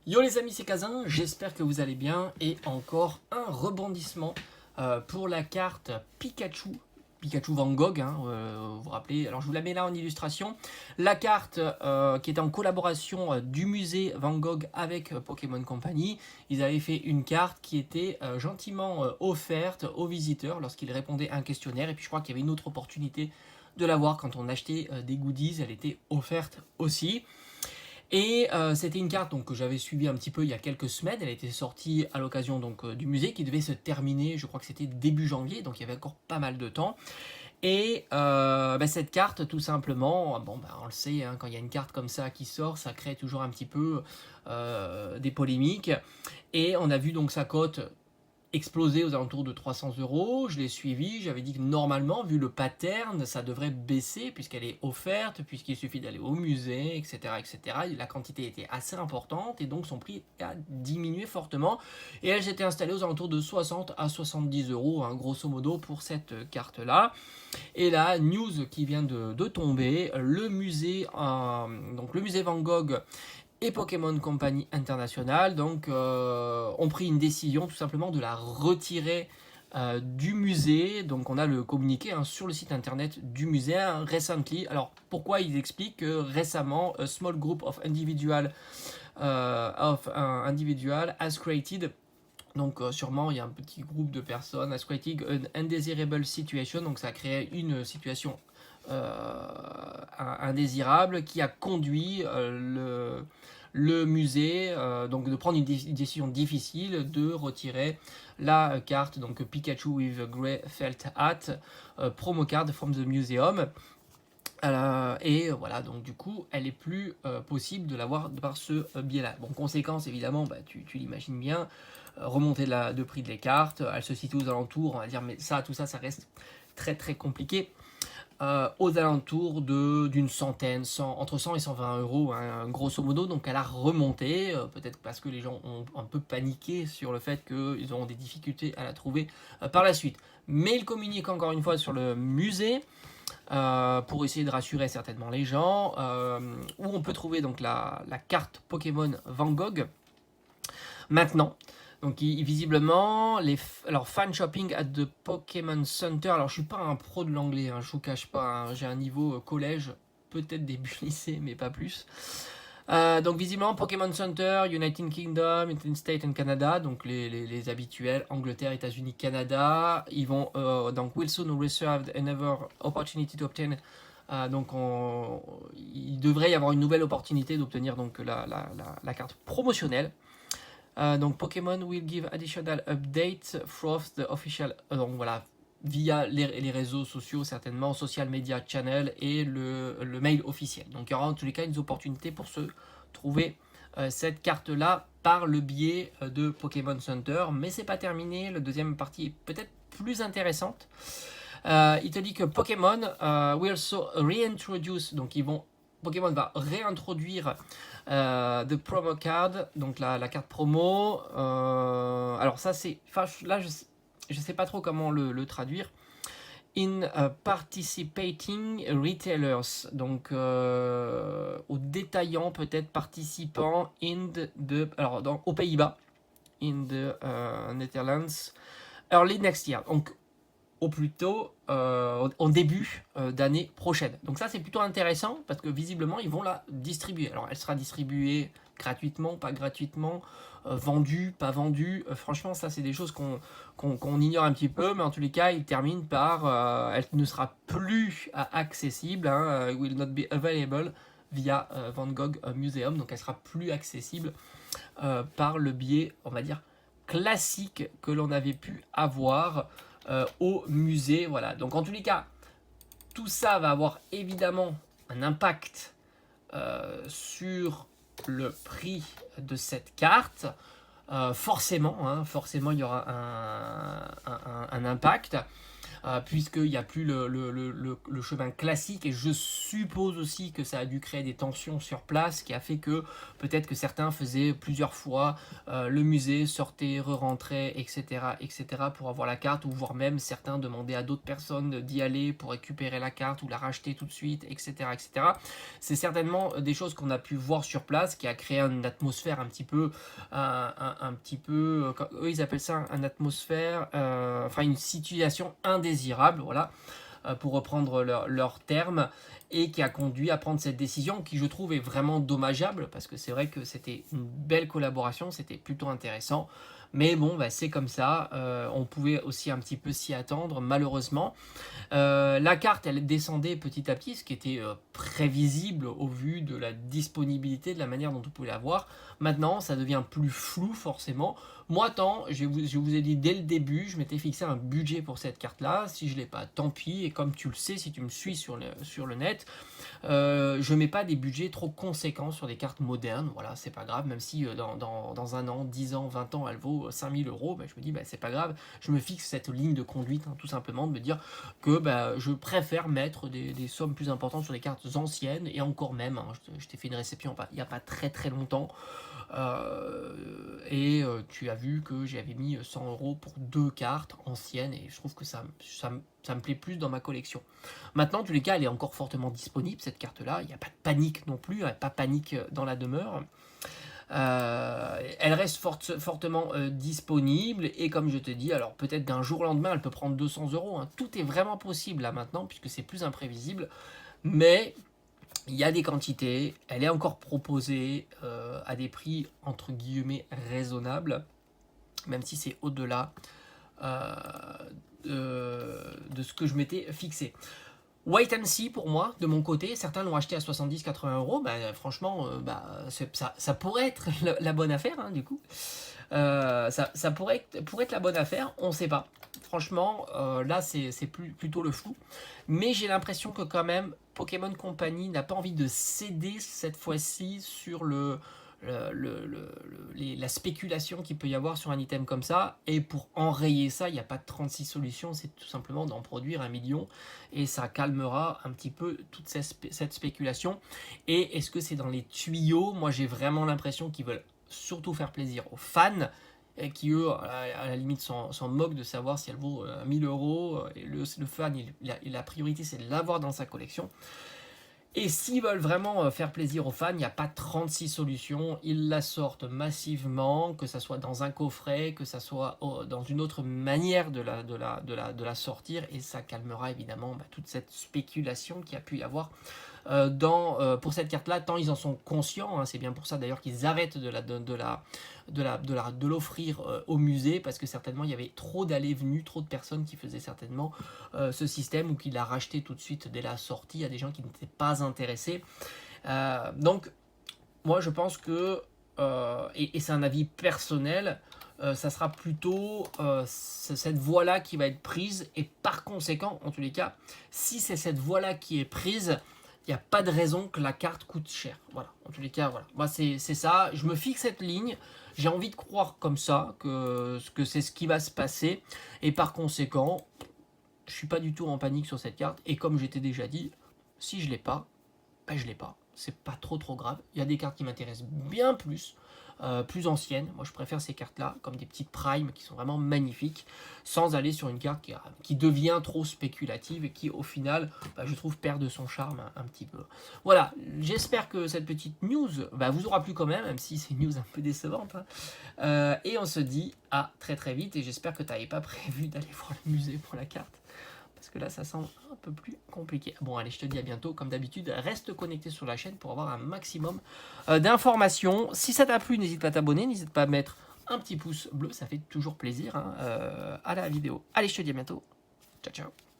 Yo les amis, c'est Kazin, j'espère que vous allez bien et encore un rebondissement pour la carte Pikachu Van Gogh, hein, vous vous rappelez, alors je vous la mets là en illustration, la carte qui est en collaboration du musée Van Gogh avec Pokémon Company. Ils avaient fait une carte qui était gentiment offerte aux visiteurs lorsqu'ils répondaient à un questionnaire, et puis je crois qu'il y avait une autre opportunité de l'avoir quand on achetait des goodies, elle était offerte aussi. Et c'était une carte donc, que j'avais suivie un petit peu il y a quelques semaines. Elle a été sortie à l'occasion donc du musée qui devait se terminer, je crois que c'était début janvier, donc il y avait encore pas mal de temps. Et cette carte, tout simplement, bon, on le sait, hein, quand il y a une carte comme ça qui sort, ça crée toujours un petit peu des polémiques. Et on a vu donc sa cote explosé aux alentours de 300 euros. Je l'ai suivi, j'avais dit que normalement, vu le pattern, ça devrait baisser puisqu'elle est offerte, puisqu'il suffit d'aller au musée, etc., etc. La quantité était assez importante et donc son prix a diminué fortement. Et elle s'était installée aux alentours de 60 à 70 euros, hein, grosso modo, pour cette carte-là. Et la news qui vient de tomber, donc le musée Van Gogh et Pokémon Company International donc, ont pris une décision tout simplement de la retirer du musée. Donc on a le communiqué hein, sur le site internet du musée hein, recently. Alors pourquoi ils expliquent que récemment a small group of individual has created, donc sûrement il y a un petit groupe de personnes has created an undesirable situation, donc ça a créé une situation indésirable qui a conduit le musée donc de prendre une décision difficile de retirer la carte donc Pikachu with a Grey Felt Hat promo card from the museum. Et voilà, donc du coup, elle est plus possible de l'avoir par ce biais-là. Bon, conséquence, évidemment, tu l'imagines bien, remontée de prix de les cartes, elle se situe aux alentours, on va dire, mais tout ça, ça reste très très compliqué. Aux alentours d'une centaine, entre 100 et 120 euros, hein, grosso modo. Donc elle a remonté, peut-être parce que les gens ont un peu paniqué sur le fait qu'ils auront des difficultés à la trouver par la suite. Mais ils communiquent encore une fois sur le musée pour essayer de rassurer certainement les gens, où on peut trouver donc la carte Pokémon Van Gogh. Maintenant, donc visiblement, alors fan shopping at the Pokémon Center. Alors je suis pas un pro de l'anglais, hein, je vous cache pas, hein, j'ai un niveau collège, peut-être début lycée, mais pas plus. Donc visiblement Pokémon Center, United Kingdom, United States and Canada, donc les habituels, Angleterre, États-Unis, Canada. Ils vont donc will soon reserve another opportunity to obtain. Donc il devrait y avoir une nouvelle opportunité d'obtenir donc la carte promotionnelle. Donc Pokémon will give additional updates through the official. Donc voilà, via les réseaux sociaux, certainement, social media channel et le mail officiel. Donc il y aura en tous les cas une opportunité pour se trouver cette carte-là par le biais de Pokémon Center. Mais c'est pas terminé, la deuxième partie est peut-être plus intéressante. Il te dit que Pokémon will also reintroduce, donc Pokémon va réintroduire the promo card, donc la carte promo. Alors ça c'est, là je sais pas trop comment le traduire. In participating retailers, donc aux détaillants peut-être participants alors aux Pays-Bas, in the Netherlands, early next year. Donc au plus tôt en début d'année prochaine. Donc ça c'est plutôt intéressant parce que visiblement ils vont la distribuer. Alors elle sera distribuée gratuitement, pas gratuitement, vendue, pas vendue. Franchement ça c'est des choses qu'on ignore un petit peu, mais en tous les cas ils terminent par elle ne sera plus accessible, hein, will not be available via Van Gogh Museum, donc elle sera plus accessible par le biais, on va dire, classique que l'on avait pu avoir au musée. Voilà. Donc en tous les cas, tout ça va avoir évidemment un impact sur le prix de cette carte. Forcément, il y aura un impact. puisqu'il n'y a plus le chemin classique, et je suppose aussi que ça a dû créer des tensions sur place, qui a fait que peut-être que certains faisaient plusieurs fois le musée, sortaient, re-rentraient, etc., pour avoir la carte, ou voire même certains demandaient à d'autres personnes d'y aller pour récupérer la carte ou la racheter tout de suite, etc., etc. C'est certainement des choses qu'on a pu voir sur place, qui a créé une atmosphère un petit peu, eux ils appellent ça une atmosphère, enfin une situation indésirable, voilà, pour reprendre leur terme, et qui a conduit à prendre cette décision qui, je trouve, est vraiment dommageable, parce que c'est vrai que c'était une belle collaboration, c'était plutôt intéressant, mais bon, bah, c'est comme ça, on pouvait aussi un petit peu s'y attendre, malheureusement. La carte, elle descendait petit à petit, ce qui était prévisible au vu de la disponibilité, de la manière dont on pouvait la voir. Maintenant, ça devient plus flou, forcément. Moi, je vous ai dit dès le début, je m'étais fixé un budget pour cette carte-là. Si je ne l'ai pas, tant pis. Et comme tu le sais, si tu me suis sur le net, je ne mets pas des budgets trop conséquents sur des cartes modernes. Voilà, c'est pas grave. Même si dans un an, 10 ans, 20 ans, elle vaut 5000 euros, bah, je me dis, bah, c'est pas grave. Je me fixe cette ligne de conduite, hein, tout simplement, de me dire que bah, je préfère mettre des sommes plus importantes sur des cartes anciennes. Et encore même, hein, je t'ai fait une réception il n'y a pas très très longtemps. Tu as vu que j'avais mis 100 euros pour 2 cartes anciennes, et je trouve que ça me plaît plus dans ma collection. Maintenant, en tous les cas, elle est encore fortement disponible, cette carte-là. Il n'y a pas de panique non plus, il n'y a pas de panique dans la demeure. Elle reste fortement disponible, et comme je te dis, alors peut-être d'un jour au lendemain, elle peut prendre 200 euros. Hein. Tout est vraiment possible là maintenant, puisque c'est plus imprévisible. Mais il y a des quantités, elle est encore proposée à des prix entre guillemets raisonnables, même si c'est au-delà de ce que je m'étais fixé. Wait and see pour moi, de mon côté. Certains l'ont acheté à 70-80 euros. Bah, franchement, ça pourrait être la bonne affaire, hein, du coup. Ça pourrait être la bonne affaire, on ne sait pas. Franchement, là, c'est plutôt le flou. Mais j'ai l'impression que quand même, Pokémon Company n'a pas envie de céder cette fois-ci sur la spéculation qu'il peut y avoir sur un item comme ça. Et pour enrayer ça, il n'y a pas de 36 solutions, c'est tout simplement d'en produire 1 million, et ça calmera un petit peu toute cette spéculation. Et est-ce que c'est dans les tuyaux? Moi, j'ai vraiment l'impression qu'ils veulent surtout faire plaisir aux fans, et qui eux, à la limite, s'en moquent de savoir si elle vaut 1000 euros. Et le fan, la priorité, c'est de l'avoir dans sa collection. Et s'ils veulent vraiment faire plaisir aux fans, il n'y a pas 36 solutions. Ils la sortent massivement, que ça soit dans un coffret, que ça soit dans une autre manière de la sortir. Et ça calmera évidemment toute cette spéculation qu'il y a pu y avoir pour cette carte-là, tant ils en sont conscients. Hein, c'est bien pour ça d'ailleurs qu'ils arrêtent de l'offrir au musée, parce que certainement il y avait trop d'allées-venues, trop de personnes qui faisaient certainement ce système, ou qui l'a racheté tout de suite dès la sortie à des gens qui n'étaient pas intéressés. Donc moi je pense que, et c'est un avis personnel, ça sera plutôt cette voie-là qui va être prise, et par conséquent, en tous les cas, si c'est cette voie-là qui est prise, il n'y a pas de raison que la carte coûte cher. Voilà, en tous les cas, voilà. Moi, c'est ça. Je me fixe cette ligne. J'ai envie de croire comme ça que c'est ce qui va se passer. Et par conséquent, je ne suis pas du tout en panique sur cette carte. Et comme j'étais déjà dit, si je ne l'ai pas, ben je ne l'ai pas. C'est pas trop grave. Il y a des cartes qui m'intéressent bien plus anciennes. Moi, je préfère ces cartes-là, comme des petites primes qui sont vraiment magnifiques, sans aller sur une carte qui devient trop spéculative, et qui, au final, je trouve, perd de son charme un petit peu. Voilà, j'espère que cette petite news vous aura plu quand même si c'est une news un peu décevante. Hein. Et on se dit à très très vite, et j'espère que tu n'avais pas prévu d'aller voir le musée pour la carte, parce que là, ça semble un peu plus compliqué. Bon, allez, je te dis à bientôt. Comme d'habitude, reste connecté sur la chaîne pour avoir un maximum d'informations. Si ça t'a plu, n'hésite pas à t'abonner, n'hésite pas à mettre un petit pouce bleu, ça fait toujours plaisir, hein, à la vidéo. Allez, je te dis à bientôt. Ciao, ciao.